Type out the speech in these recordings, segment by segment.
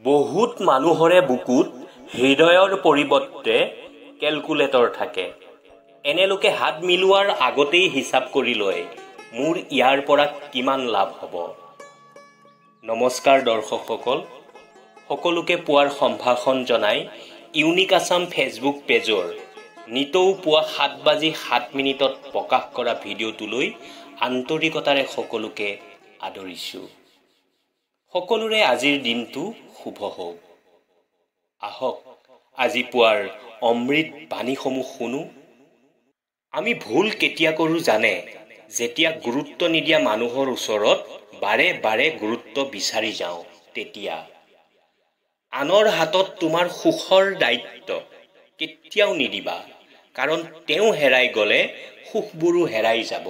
বহুত মানুহৰে বুকুত হৃদয়ৰ পৰিৱৰ্তে কেলকুলেটৰ থাকে। এনেলোকে হাত মিলোৱাৰ আগতেই হিচাপ কৰি লয় মোৰ ইয়াৰ পৰা কিমান লাভ হ'ব। নমস্কাৰ দৰ্শকসকল, সকলোকে পুৱাৰ সম্ভাষণ জনাই ইউনিক আছাম ফেচবুক পেজৰ নিতৌ পুৱা 7:07 প্ৰকাশ কৰা ভিডিঅ'টোলৈ আন্তৰিকতাৰে সকলোকে আদৰিছোঁ। সকলোৰে আজিৰ দিনটো শুভ হওক। আহক আজি পুৱাৰ অমৃত বাণীসমূহ শুনো। আমি ভুল কেতিয়া কৰোঁ জানে? যেতিয়া গুৰুত্ব নিদিয়া মানুহৰ ওচৰত বাৰে বাৰে গুৰুত্ব বিচাৰি যাওঁ তেতিয়া। আনৰ হাতত তোমাৰ সুখৰ দায়িত্ব কেতিয়াও নিদিবা, কাৰণ তেওঁ হেৰাই গ'লে সুখবোৰো হেৰাই যাব।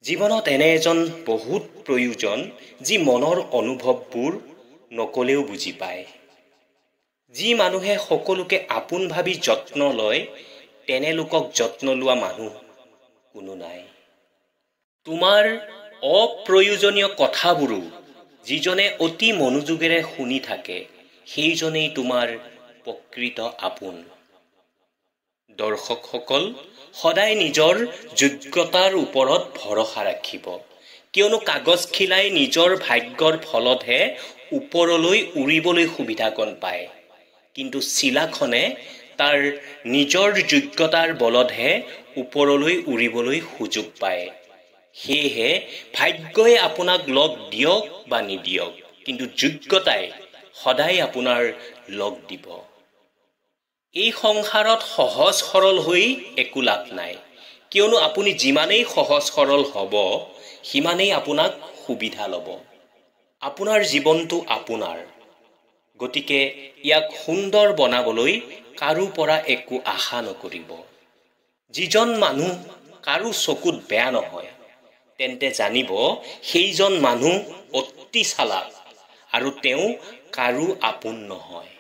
জীৱনত এনে এজন বহুত প্ৰয়োজন যি মনৰ অনুভৱবোৰ নকলেও বুজি পায়। যি মানুহে সকলোকে আপোন ভাবি যত্ন লয়, তেনে লোকক যত্ন লোৱা মানুহ কোনো নাই। তোমাৰ অপ্ৰয়োজনীয় কথাবোৰো যিজনে অতি মনোযোগেৰে শুনি থাকে, সেইজনেই তোমাৰ প্ৰকৃত আপোন। দৰ্শকসকল, সদায় নিজৰ যোগ্যতাৰ ওপৰত ভৰসা ৰাখিব, কিয়নো কাগজ খিলাই নিজৰ ভাগ্যৰ ফলতহে ওপৰলৈ উৰিবলৈ সুবিধাকণ পায়, কিন্তু চিলাখনে তাৰ নিজৰ যোগ্যতাৰ বলতহে ওপৰলৈ উৰিবলৈ সুযোগ পায়। সেয়েহে ভাগ্যই আপোনাক লগ দিয়ক বা নিদিয়ক, কিন্তু যোগ্যতাই সদায় আপোনাৰ লগ দিব। এই সংসাৰত সহজ সৰল হৈ একো লাভ নাই, কিয়নো আপুনি যিমানেই সহজ সৰল হ'ব সিমানেই আপোনাক সুবিধা ল'ব। আপোনাৰ জীৱনটো আপোনাৰ, গতিকে ইয়াক সুন্দৰ বনাবলৈ কাৰো পৰা একো আশা নকৰিব। যিজন মানুহ কাৰো চকুত বেয়া নহয়, তেন্তে জানিব সেইজন মানুহ অতি চালাক আৰু তেওঁ কাৰো আপোন নহয়।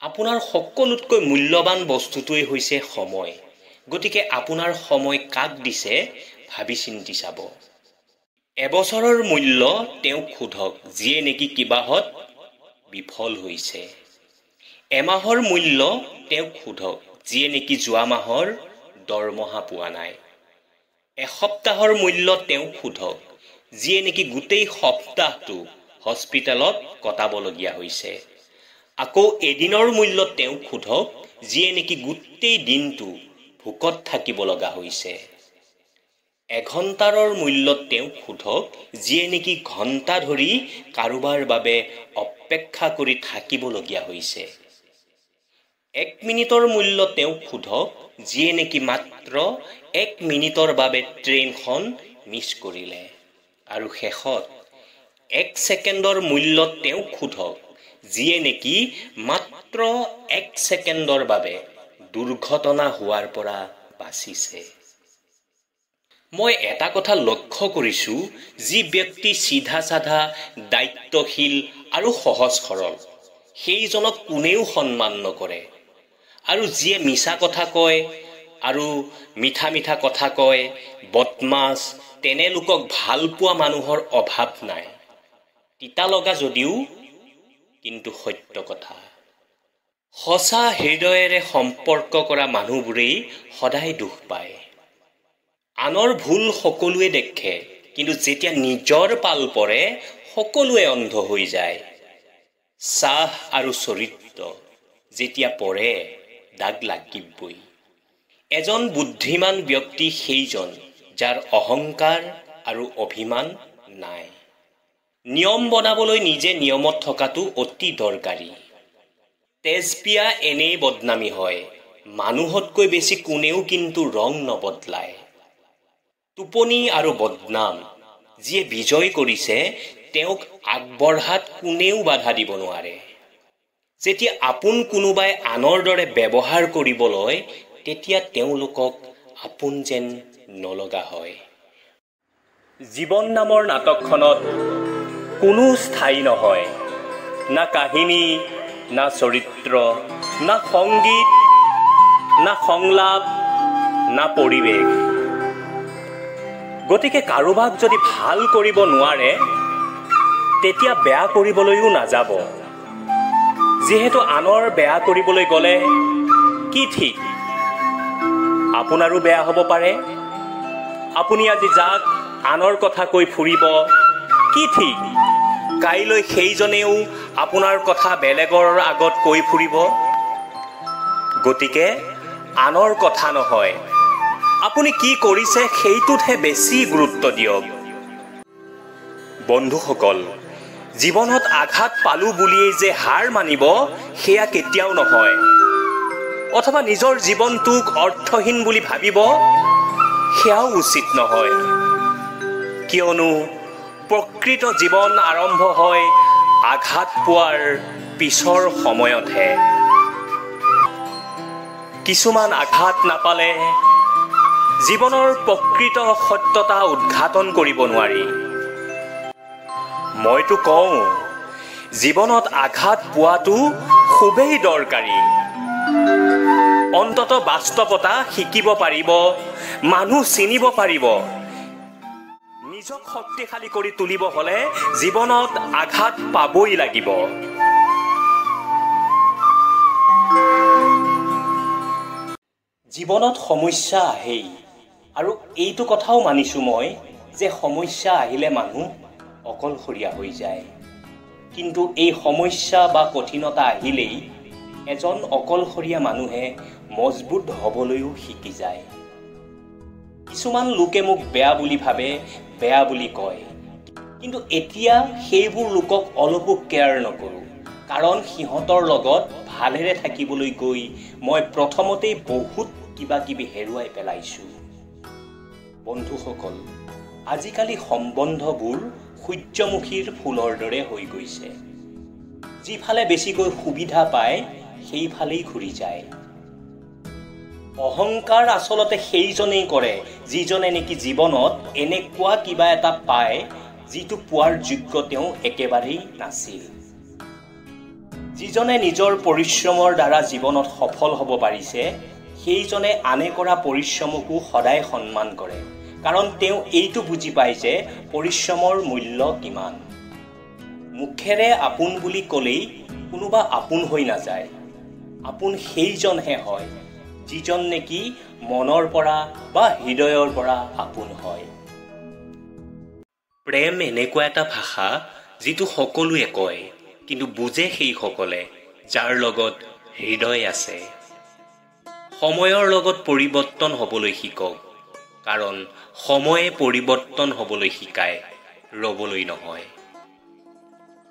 আপোনাৰ সকলোতকৈ মূল্যৱান বস্তুটোৱেই হৈছে সময়, গতিকে আপোনাৰ সময় কাক দিছে ভাবি চিন্তি চাব। এবছৰৰ মূল্য তেওঁক সোধক যিয়ে নেকি কিবাহত বিফল হৈছে। এমাহৰ মূল্য তেওঁক সোধক যিয়ে নেকি যোৱা মাহৰ দৰমহা পোৱা নাই। এসপ্তাহৰ মূল্য তেওঁক সোধক যিয়ে নেকি গোটেই সপ্তাহটো হস্পিটেলত কটাবলগীয়া হৈছে। আকৌ এদিনৰ মূল্য তেওঁক সোধক যিয়ে নেকি গোটেই দিনটো ভোকত থাকিব লগা হৈছে। এঘণ্টাৰৰ মূল্য তেওঁক সোধক যিয়ে নেকি ঘণ্টা ধৰি কাৰোবাৰ বাবে অপেক্ষা কৰি থাকিবলগীয়া হৈছে। 1 মিনিটৰ মূল্য তেওঁক সোধক যিয়ে নেকি মাত্ৰ 1 মিনিটৰ বাবে ট্ৰেইনখন মিছ কৰিলে। আৰু শেষত 1 ছেকেণ্ডৰ মূল্য তেওঁক সোধক যিয়ে নেকি মাত্ৰ 1 ছেকেণ্ডৰ বাবে দুৰ্ঘটনা হোৱাৰ পৰা বাচিছে। মই এটা কথা লক্ষ্য কৰিছোঁ, যি ব্যক্তি চিধা চাধা, দায়িত্বশীল আৰু সহজ সৰল, সেইজনক কোনেও সন্মান নকৰে। আৰু যিয়ে মিছা কথা কয় আৰু মিঠা মিঠা কথা কয়, বদমাছ, তেনে লোকক ভাল পোৱা মানুহৰ অভাৱ নাই। তিতা লগা যদিও কিন্তু সত্য কথা। সঁচা হৃদয়েৰে সম্পৰ্ক কৰা মানুহবোৰেই সদায় দুখ পায়। আনৰ ভুল সকলোৱে দেখে, কিন্তু যেতিয়া নিজৰ পাল পৰে সকলোৱে অন্ধ হৈ যায়। চাহ আৰু চৰিত্ৰ যেতিয়া পৰে দাগ লাগিবই। এজন বুদ্ধিমান ব্যক্তি সেইজন যাৰ অহংকাৰ আৰু অভিমান নাই। নিয়ম বনাবলৈ নিজে নিয়মত থকাটো অতি দৰকাৰী। তেজপিয়া এনেই বদনামী হয়, মানুহতকৈ বেছি কোনেও কিন্তু ৰং নবদলায়। টোপনি আৰু বদনাম যিয়ে বিজয় কৰিছে, তেওঁক আগবঢ়াত কোনেও বাধা দিব নোৱাৰে। যেতিয়া আপোন কোনোবাই আনৰ দৰে ব্যৱহাৰ কৰিবলৈ, তেতিয়া তেওঁলোকক আপোন যেন নলগা হয়। জীৱন নামৰ নাটকখনত কোনো স্থায়ী নহয়, না কাহিনী, না চৰিত্ৰ, না সংগীত, না সংলাপ, না পৰিৱেশ। গতিকে কাৰোবাক যদি ভাল কৰিব নোৱাৰে, তেতিয়া বেয়া কৰিবলৈও নাযাব। যিহেতু আনৰ বেয়া কৰিবলৈ গ'লে কি ঠিক আপোনাৰো বেয়া হ'ব পাৰে। আপুনি আজি যাক আনৰ কথা কৈ ফুৰিব, কি ঠিক কাইলৈ সেইজনেও আপোনাৰ কথা বেলেগৰ আগত কৈ ফুৰিব। গতিকে আনৰ কথা নহয়, আপুনি কি কৰিছে সেইটোতহে বেছি গুৰুত্ব দিয়ক। বন্ধুসকল, জীৱনত আঘাত পালোঁ বুলিয়েই যে হাৰ মানিব সেয়া কেতিয়াও নহয়, অথবা নিজৰ জীৱনটোক অৰ্থহীন বুলি ভাবিব সেয়াও উচিত নহয়। কিয়নো প্ৰকৃত জীৱন আৰম্ভ হয় আঘাত পোৱাৰ পিছৰ সময়তহে। কিছুমান আঘাত নাপালে জীৱনৰ প্ৰকৃত সত্যতা উদ্ঘাটন কৰিব নোৱাৰি। মইতো কওঁ, জীৱনত আঘাত পোৱাটো খুবেই দৰকাৰী। অন্তত বাস্তৱতা শিকিব পাৰিব, মানুহ চিনিব পাৰিব। নিজক শক্তিশালী কৰি তুলিব হ'লে জীৱনত আঘাত পাবই লাগিব। জীৱনত সমস্যা আহেই, আৰু এইটো কথাও মানিছোঁ মই যে সমস্যা আহিলে মানুহ অকলশৰীয়া হৈ যায়। কিন্তু এই সমস্যা বা কঠিনতা আহিলেই এজন অকলশৰীয়া মানুহে মজবুত হ'বলৈও শিকি যায়। কিছুমান লোকে মোক বেয়া বুলি ভাবে, বেয়া বুলি কয়, কিন্তু এতিয়া সেইবোৰ লোকক অলপো কেয়াৰ নকৰোঁ, কাৰণ সিহঁতৰ লগত ভালেৰে থাকিবলৈ গৈ মই প্ৰথমতেই বহুত কিবা কিবি হেৰুৱাই পেলাইছোঁ। বন্ধুসকল, আজিকালি সম্বন্ধবোৰ সূৰ্যমুখীৰ ফুলৰ দৰে হৈ গৈছে। যিফালে বেছিকৈ সুবিধা পায় সেইফালেই ঘূৰি যায়। অহংকাৰ আচলতে সেইজনেই কৰে যিজনে নেকি জীৱনত এনেকুৱা কিবা এটা পায় যিটো পোৱাৰ যোগ্য তেওঁ একেবাৰেই নাছিল। যিজনে নিজৰ পৰিশ্ৰমৰ দ্বাৰা জীৱনত সফল হ'ব পাৰিছে সেইজনে আনে কৰা পৰিশ্ৰমকো সদায় সন্মান কৰে, কাৰণ তেওঁ এইটো বুজি পায় যে পৰিশ্ৰমৰ মূল্য কিমান। মুখেৰে আপোন বুলি ক'লেই কোনোবা আপোন হৈ নাযায়। আপোন সেইজনহে হয় যিজন নেকি মনৰ পৰা বা হৃদয়ৰ পৰা আপোন হয়। প্ৰেম এনেকুৱা এটা ভাষা যিটো সকলোৱে কয়, কিন্তু বুজে সেইসকলে যাৰ লগত হৃদয় আছে। সময়ৰ লগত পৰিৱৰ্তন হ'বলৈ শিকক, কাৰণ সময়ে পৰিৱৰ্তন হ'বলৈ শিকায়, ৰ'বলৈ নহয়।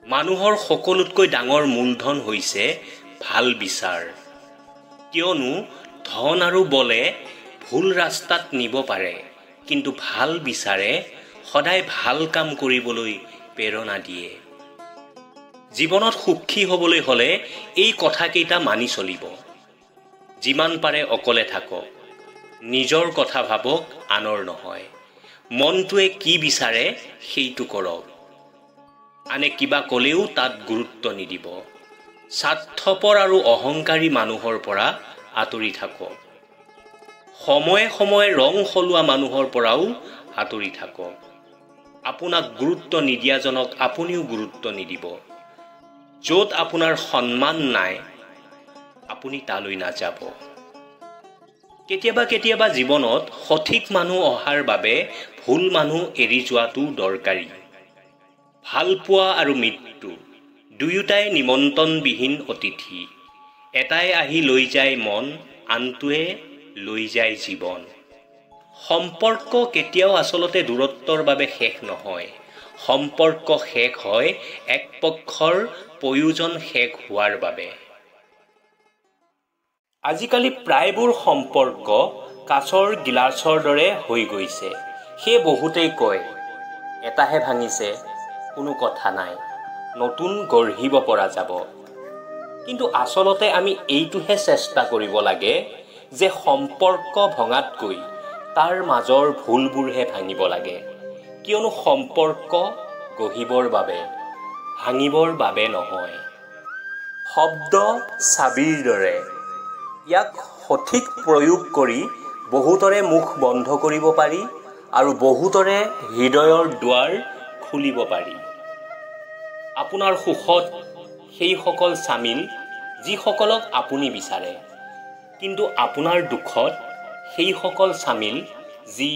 মানুহৰ সকলোতকৈ ডাঙৰ মূলধন হৈছে ভাল বিচাৰ, কিয়নো ধন আৰু বলে ভুল ৰাস্তাত নিব পাৰে, কিন্তু ভাল বিচাৰে সদায় ভাল কাম কৰিবলৈ প্ৰেৰণা দিয়ে। জীৱনত সুখী হ'বলৈ হ'লে এই কথাকেইটা মানি চলিব। যিমান পাৰে অকলে থাকক, নিজৰ কথা ভাবক, আনৰ নহয়। মনটোৱে কি বিচাৰে সেইটো কৰক। আনে কিবা ক'লেও তাত গুৰুত্ব নিদিব। স্বাৰ্থপৰ আৰু অহংকাৰী মানুহৰ পৰা আঁতৰি থাকক। সময়ে সময়ে ৰং সলোৱা মানুহৰ পৰাও আঁতৰি থাকক। আপোনাক গুৰুত্ব নিদিয়াজনক আপুনিও গুৰুত্ব নিদিব। য'ত আপোনাৰ সন্মান নাই আপুনি তালৈ নাযাব। কেতিয়াবা কেতিয়াবা জীৱনত সঠিক মানুহ অহাৰ বাবে ভুল মানুহ এৰি যোৱাটো দৰকাৰী। ভালপোৱা আৰু মৃত্যু দুয়োটাই নিমন্ত্ৰণবিহীন অতিথি। এটাই আহি লৈ যায় মন, আনটোৱে লৈ যায় জীৱন। সম্পৰ্ক কেতিয়াও আচলতে দূৰত্বৰ বাবে শেষ নহয়। সম্পৰ্ক শেষ হয় এক পক্ষৰ প্ৰয়োজন শেষ হোৱাৰ বাবে। আজিকালি প্ৰায়বোৰ সম্পৰ্ক কাঁচৰ গিলাচৰ দৰে হৈ গৈছে। সেয়ে বহুতেই কয়, এটাহে ভাঙিছে, কোনো কথা নাই, নতুন গঢ়িব পৰা যাব। কিন্তু আচলতে আমি এইটোহে চেষ্টা কৰিব লাগে যে সম্পৰ্ক ভঙাতকৈ তাৰ মাজৰ ভুলবোৰহে ভাঙিব লাগে, কিয়নো সম্পৰ্ক গঢ়িবৰ বাবে, ভাঙিবৰ বাবে নহয়। শব্দ চাবিৰ দৰে, ইয়াক সঠিক প্ৰয়োগ কৰি বহুতৰে মুখ বন্ধ কৰিব পাৰি আৰু বহুতৰে হৃদয়ৰ দুৱাৰ খুলিব পাৰি। আপোনাৰ সুখত সেইসকল চামিল যিসকলক আপুনি বিচাৰে, কিন্তু আপোনাৰ দুখত সেইসকল চামিল যি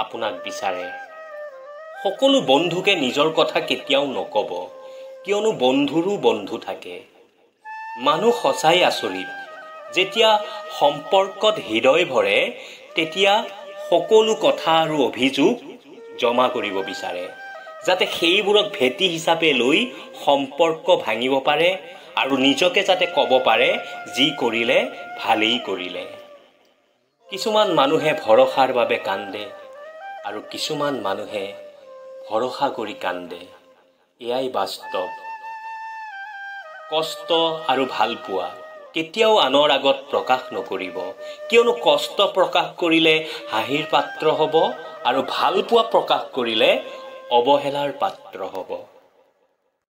আপোনাক বিচাৰে। সকলো বন্ধুকে নিজৰ কথা কেতিয়াও নক'ব, কিয়নো বন্ধুৰো বন্ধু থাকে। মানুহ সঁচাই আচৰিত, যেতিয়া সম্পৰ্কত হৃদয় ভৰে তেতিয়া সকলো কথা আৰু অভিযোগ জমা কৰিব বিচাৰে, যাতে সেইবোৰক ভেটি হিচাপে লৈ সম্পৰ্ক ভাঙিব পাৰে আৰু নিজকে যাতে ক'ব পাৰে যি কৰিলে ভালেই কৰিলে। কিছুমান মানুহে ভৰসাৰ বাবে কান্দে আৰু কিছুমান মানুহে ভৰসা কৰি কান্দে, এয়াই বাস্তৱ। কষ্ট আৰু ভালপোৱা কেতিয়াও আনৰ আগত প্ৰকাশ নকৰিব, কিয়নো কষ্ট প্ৰকাশ কৰিলে হাঁহিৰ পাত্ৰ হ'ব আৰু ভালপোৱা প্ৰকাশ কৰিলে অৱহেলাৰ পাত্ৰ হ'ব।